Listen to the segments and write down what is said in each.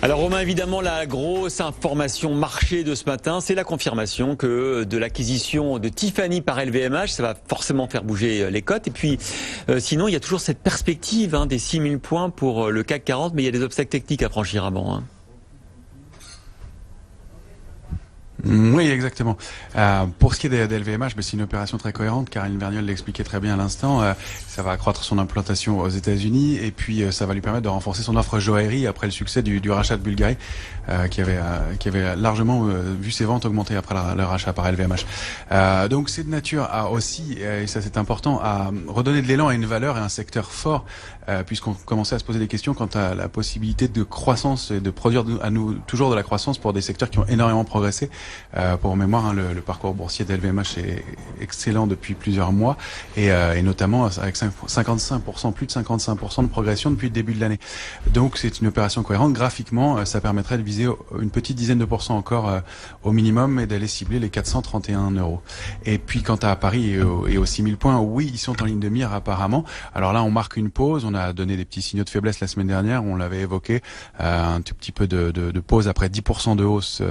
Alors Romain, évidemment, la grosse information marché de ce matin, c'est la confirmation que de l'acquisition de Tiffany par LVMH, ça va forcément faire bouger les cotes. Et puis, sinon, il y a toujours cette perspective des 6000 points pour le CAC 40, mais il y a des obstacles techniques à franchir avant. Oui, exactement. Pour ce qui est d'LVMH, c'est une opération très cohérente. Caroline Vergnol l'expliquait très bien à l'instant. Ça va accroître son implantation aux États-Unis et puis ça va lui permettre de renforcer son offre joaillerie après le succès du rachat de Bulgari, qui avait largement vu ses ventes augmenter après le rachat par LVMH. Donc c'est de nature à aussi, et ça c'est important, à redonner de l'élan à une valeur et un secteur fort, puisqu'on commençait à se poser des questions quant à la possibilité de croissance et de produire à nous toujours de la croissance pour des secteurs qui ont énormément progressé. Pour mémoire, le parcours boursier d'LVMH est excellent depuis plusieurs mois et notamment avec 55%, plus de 55% de progression depuis le début de l'année. Donc c'est une opération cohérente. Graphiquement, ça permettrait de viser une petite dizaine de pourcents encore au minimum et d'aller cibler les 431 €. Et puis quant à Paris et aux 6000 points, oui, ils sont en ligne de mire apparemment. Alors là, on marque une pause. On a donné des petits signaux de faiblesse la semaine dernière. On l'avait évoqué, un tout petit peu de pause après 10% de hausse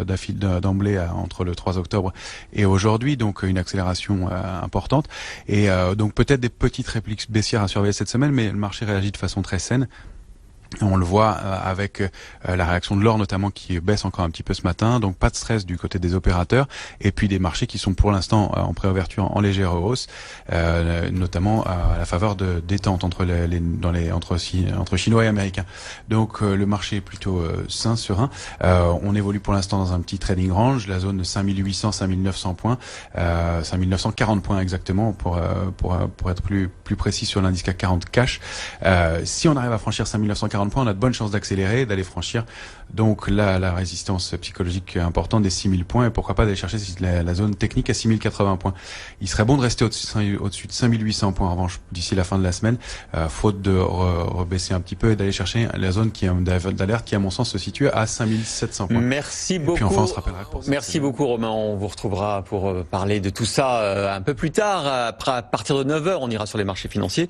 d'emblée entre le 3 octobre et aujourd'hui, donc une accélération importante. Et donc peut-être des petites répliques baissières à surveiller cette semaine, mais le marché réagit de façon très saine. On le voit avec la réaction de l'or notamment qui baisse encore un petit peu ce matin, donc pas de stress du côté des opérateurs et puis des marchés qui sont pour l'instant en préouverture en légère hausse, notamment à la faveur de détente entre Chinois et Américains. Donc le marché est plutôt sain, serein. On évolue pour l'instant dans un petit trading range, la zone de 5800-5900 points, 5940 points exactement pour être plus précis sur l'indice CAC 40 cash. Si on arrive à franchir 5940 points, on a de bonnes chances d'accélérer, d'aller franchir donc là la résistance psychologique importante des 6000 points et pourquoi pas d'aller chercher la zone technique à 6080 points. Il serait bon de rester au-dessus de 5800 points en revanche d'ici la fin de la semaine, faute de rebaisser un petit peu et d'aller chercher la zone d'alerte qui à mon sens se situe à 5700 points. Merci beaucoup. Et puis enfin on se rappellera Merci beaucoup Romain, on vous retrouvera pour parler de tout ça un peu plus tard, à partir de 9h, on ira sur les marchés financiers.